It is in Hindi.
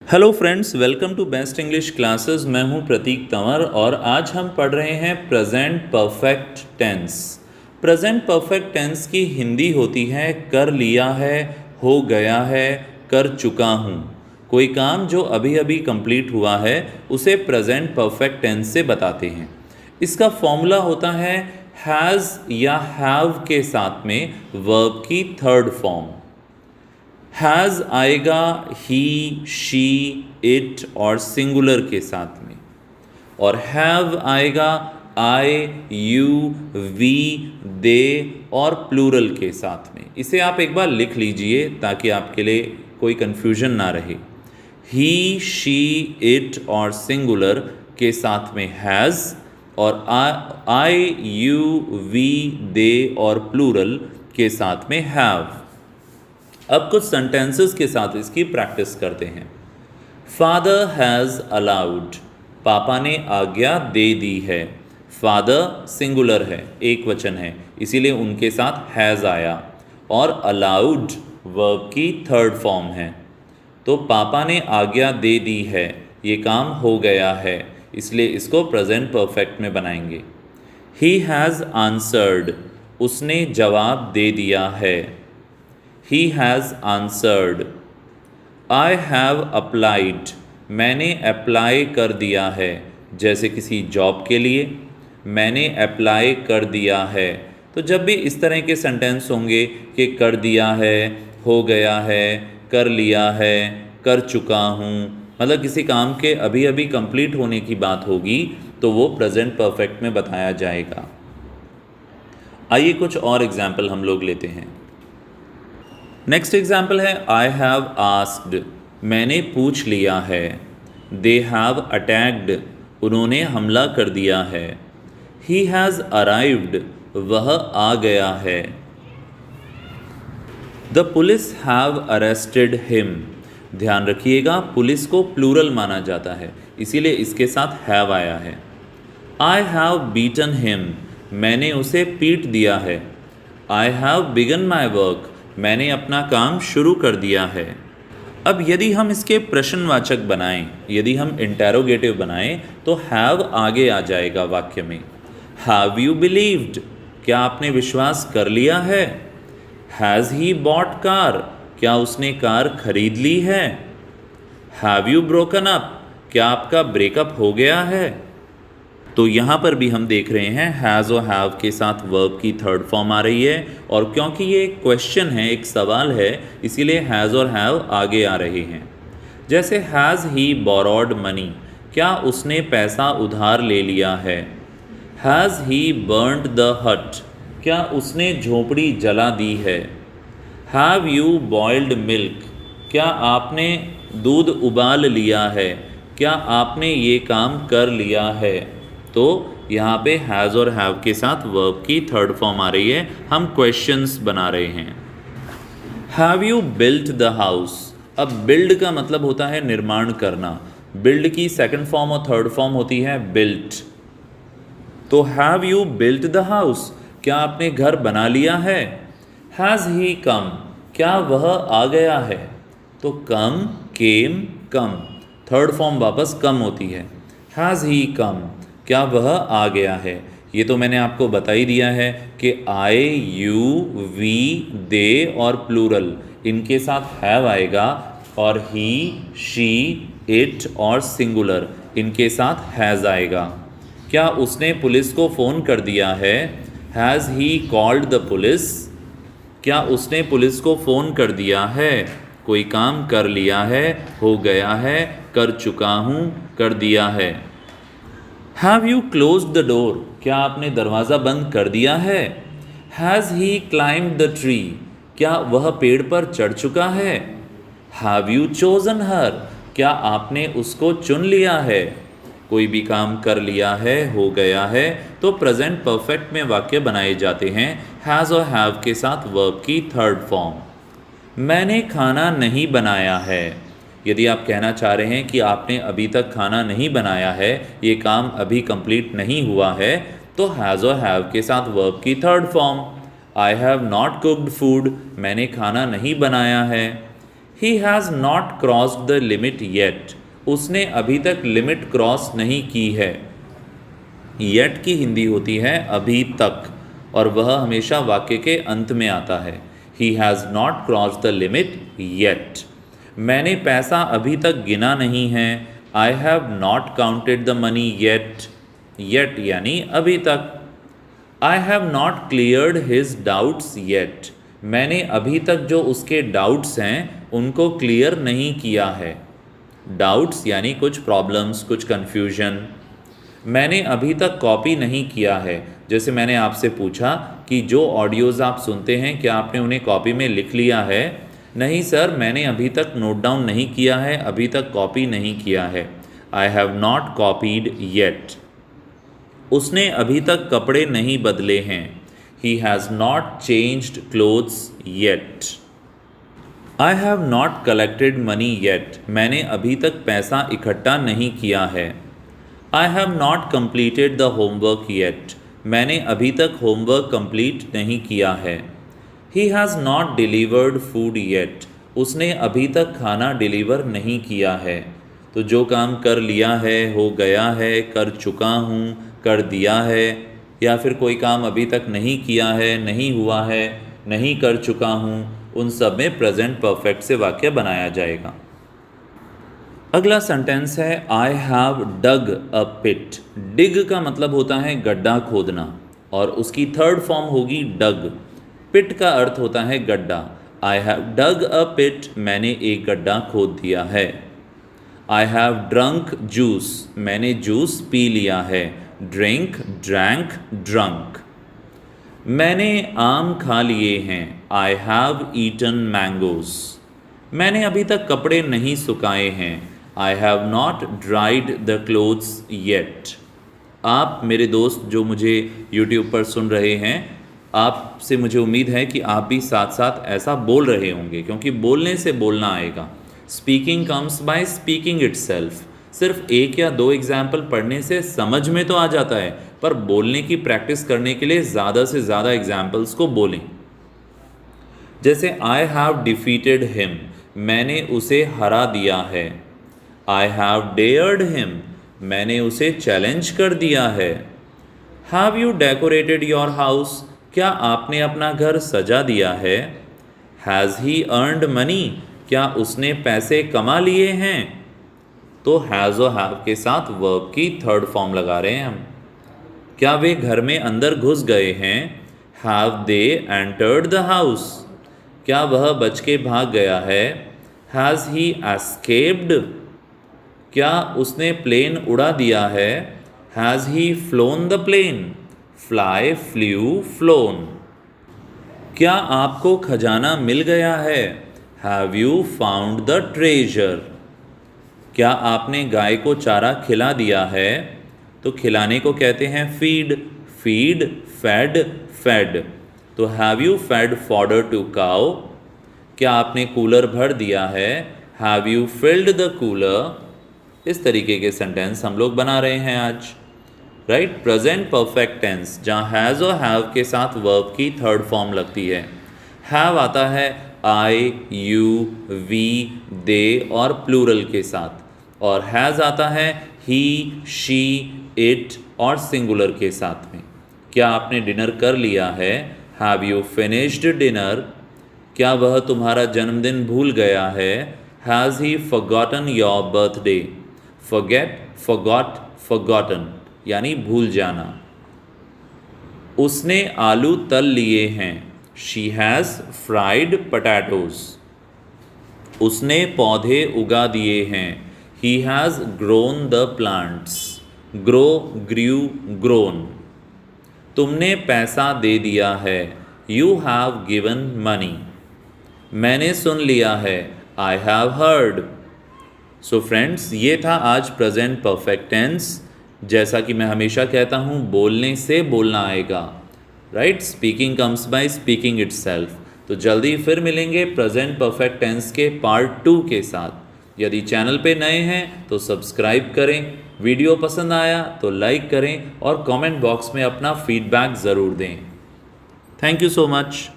Hello friends, welcome to best English classes. मैं हूं प्रतीक तंवर और आज हम पढ़ रहे हैं present perfect tense. Present perfect tense की हिंदी होती है कर लिया है, हो गया है, कर चुका हूं। कोई काम जो अभी अभी कंप्लीट हुआ है उसे प्रेजेंट परफेक्ट टेंस से बताते हैं। इसका फॉर्मूला होता है हैज़ या हैव के साथ में वर्ब की थर्ड फॉर्म। हैज़ आएगा ही, शी, इट और सिंगुलर के साथ में, और हैव आएगा आई, यू, वी, दे और प्लूरल के साथ में। इसे आप एक बार लिख लीजिए ताकि आपके लिए कोई कन्फ्यूजन ना रहे। ही, शी, इट और सिंगुलर के साथ में हैज़, और आई, यू, वी, दे और प्लूरल के साथ में हैव। अब कुछ सेंटेंसेस के साथ इसकी प्रैक्टिस करते हैं। फादर हैज़ अलाउड, पापा ने आज्ञा दे दी है। फादर सिंगुलर है, एक वचन है, इसीलिए उनके साथ हैज़ आया, और अलाउड वर्ब की थर्ड फॉर्म है। तो पापा ने आज्ञा दे दी है, ये काम हो गया है, इसलिए इसको प्रेजेंट परफेक्ट में बनाएंगे। ही हैज़ आंसर्ड, उसने जवाब दे दिया है। He has answered. I have applied. मैंने अप्लाई कर दिया है, जैसे किसी जॉब के लिए मैंने अप्लाई कर दिया है। तो जब भी इस तरह के सेंटेंस होंगे कि कर दिया है, हो गया है, कर लिया है, कर चुका हूँ, मतलब किसी काम के अभी अभी कंप्लीट होने की बात होगी, तो वो प्रेजेंट परफेक्ट में बताया जाएगा। आइए कुछ और एग्जाम्पल हम लोग लेते हैं। नेक्स्ट एग्जाम्पल है आई हैव आस्क्ड, मैंने पूछ लिया है। दे हैव अटैक्ड, उन्होंने हमला कर दिया है। ही हैज़ अराइव्ड, वह आ गया है। The police have arrested him, ध्यान रखिएगा पुलिस को प्लूरल माना जाता है, इसीलिए इसके साथ हैव आया है। आई हैव बीटन हिम, मैंने उसे पीट दिया है। I have begun my work, मैंने अपना काम शुरू कर दिया है। अब यदि हम इसके प्रश्नवाचक बनाएं, यदि हम इंटेरोगेटिव बनाएं, तो हैव आगे आ जाएगा वाक्य में। हैव यू बिलीव्ड, क्या आपने विश्वास कर लिया है। हैज़ ही बॉट कार, क्या उसने कार खरीद ली है। हैव यू ब्रोकन अप, क्या आपका ब्रेकअप हो गया है। तो यहाँ पर भी हम देख रहे हैं हैज़ और हैव के साथ वर्ब की थर्ड फॉर्म आ रही है, और क्योंकि ये एक क्वेश्चन है, एक सवाल है, इसीलिए हैज़ और हैव आगे आ रहे हैं। जैसे हैज़ ही बोरोड मनी, क्या उसने पैसा उधार ले लिया है। हैज़ ही बर्न्ड द हट, क्या उसने झोपड़ी जला दी है। हैव यू बॉइल्ड मिल्क, क्या आपने दूध उबाल लिया है, क्या आपने ये काम कर लिया है। तो यहाँ पे हैज़ और हैव के साथ वर्ब की थर्ड फॉर्म आ रही है, हम क्वेश्चंस बना रहे हैं। Have you built the house, अब बिल्ड का मतलब होता है निर्माण करना, बिल्ड की सेकंड फॉर्म और थर्ड फॉर्म होती है बिल्ट। तो have you built the house, क्या आपने घर बना लिया है। हैज़ ही कम, क्या वह आ गया है। तो कम, केम, कम, थर्ड फॉर्म वापस कम होती है। हैज़ ही कम, क्या वह आ गया है। ये तो मैंने आपको बता ही दिया है कि आई, यू, वी, दे और प्लूरल इनके साथ हैव आएगा, और ही, शी, इट और सिंगुलर इनके साथ हैज़ आएगा। क्या उसने पुलिस को फ़ोन कर दिया है। Has he called the police, क्या उसने पुलिस को फ़ोन कर दिया है। कोई काम कर लिया है, हो गया है, कर चुका हूँ, कर दिया है। Have you closed the door, क्या आपने दरवाज़ा बंद कर दिया है। Has he climbed the tree, क्या वह पेड़ पर चढ़ चुका है। हैव यू चोजन हर, क्या आपने उसको चुन लिया है। कोई भी काम कर लिया है, हो गया है, तो प्रेजेंट परफेक्ट में वाक्य बनाए जाते हैं हैज़ और हैव के साथ वर्ब की थर्ड फॉर्म। मैंने खाना नहीं बनाया है, यदि आप कहना चाह रहे हैं कि आपने अभी तक खाना नहीं बनाया है, ये काम अभी कंप्लीट नहीं हुआ है, तो हैज़ और हैव के साथ वर्ब की third form. I have not cooked food, मैंने खाना नहीं बनाया है। He has not crossed the limit yet, उसने अभी तक लिमिट क्रॉस नहीं की है। येट की हिंदी होती है अभी तक, और वह हमेशा वाक्य के अंत में आता है। He has not crossed the limit yet. मैंने पैसा अभी तक गिना नहीं है। I have not counted the money yet, yet यानी अभी तक। I have not cleared his doubts yet, मैंने अभी तक जो उसके डाउट्स हैं उनको क्लियर नहीं किया है। डाउट्स यानी कुछ प्रॉब्लम्स, कुछ कन्फ्यूजन। मैंने अभी तक कॉपी नहीं किया है, जैसे मैंने आपसे पूछा कि जो ऑडियोज़ आप सुनते हैं क्या आपने उन्हें कॉपी में लिख लिया है? नहीं सर, मैंने अभी तक नोट डाउन नहीं किया है, अभी तक कॉपी नहीं किया है। I have not copied yet. उसने अभी तक कपड़े नहीं बदले हैं। He has not changed clothes yet. I have not collected money yet, मैंने अभी तक पैसा इकट्ठा नहीं किया है। I have not completed the homework yet, मैंने अभी तक होमवर्क कंप्लीट नहीं किया है। He has not delivered food yet, उसने अभी तक खाना डिलीवर नहीं किया है। तो जो काम कर लिया है, हो गया है, कर चुका हूँ, कर दिया है, या फिर कोई काम अभी तक नहीं किया है, नहीं हुआ है, नहीं कर चुका हूँ, उन सब में प्रेजेंट परफेक्ट से वाक्य बनाया जाएगा। अगला सेंटेंस है आई हैव डग अ पिट। डिग का मतलब होता है गड्ढा खोदना, और उसकी थर्ड फॉर्म होगी डग। पिट का अर्थ होता है गड्ढा। आई हैव डग अ पिट, मैंने एक गड्ढा खोद दिया है। आई हैव ड्रंक जूस, मैंने जूस पी लिया है। Drink, drank, drunk. मैंने आम खा लिए हैं। आई हैव ईटन मैंगोज, मैंने अभी तक कपड़े नहीं सुखाए हैं। I have not dried the clothes yet. आप मेरे दोस्त जो मुझे YouTube पर सुन रहे हैं, आपसे मुझे उम्मीद है कि आप भी साथ साथ ऐसा बोल रहे होंगे, क्योंकि बोलने से बोलना आएगा। Speaking comes by speaking itself. सिर्फ एक या दो एग्जाम्पल पढ़ने से समझ में तो आ जाता है, पर बोलने की प्रैक्टिस करने के लिए ज़्यादा से ज़्यादा एग्जाम्पल्स को बोलें। जैसे आई हैव डिफीटेड हिम, मैंने उसे हरा दिया है। आई हैव डेयर्ड हिम, मैंने उसे चैलेंज कर दिया है। Have you decorated your house, क्या आपने अपना घर सजा दिया है। हैज़ ही अर्नड मनी, क्या उसने पैसे कमा लिए हैं। तो हैज़ और हैव के साथ वर्ब की थर्ड फॉर्म लगा रहे हैं हम। क्या वे घर में अंदर घुस गए हैं। Have they entered the house, क्या वह बच के भाग गया है। हैज़ ही एस्केप्ड, क्या उसने प्लेन उड़ा दिया है। Has he flown the plane, fly, flew, flown. क्या आपको खजाना मिल गया है। Have you found the treasure. क्या आपने गाय को चारा खिला दिया है। तो खिलाने को कहते हैं फीड, फीड, फेड, फेड। तो have you fed fodder to cow, क्या आपने कूलर भर दिया है। Have you filled the cooler. इस तरीके के सेंटेंस हम लोग बना रहे हैं आज। राइट, प्रेजेंट परफेक्ट टेंस जहाँ हैज़ और हैव के साथ वर्ब की थर्ड फॉर्म लगती है। हैव आता है आई, यू, वी, दे और प्लूरल के साथ, और हैज़ आता है ही, शी, इट और सिंगुलर के साथ में। क्या आपने डिनर कर लिया है। हैव यू फिनिश्ड डिनर, क्या वह तुम्हारा जन्मदिन भूल गया है। Has he forgotten your birthday. Forget, forgot, forgotten यानी भूल जाना। उसने आलू तल लिए हैं। She has fried potatoes. उसने पौधे उगा दिए हैं। He has grown the plants. Grow, grew, grown. तुमने पैसा दे दिया है। You have given money. मैंने सुन लिया है। I have heard. So friends, ये था आज प्रेजेंट परफेक्ट टेंस। जैसा कि मैं हमेशा कहता हूँ, बोलने से बोलना आएगा। Right, speaking comes by speaking itself. तो जल्दी फिर मिलेंगे प्रेजेंट परफेक्ट टेंस के पार्ट 2 के साथ। यदि चैनल पे नए हैं तो सब्सक्राइब करें, वीडियो पसंद आया तो लाइक करें और कमेंट बॉक्स में अपना फीडबैक ज़रूर दें। Thank you so much.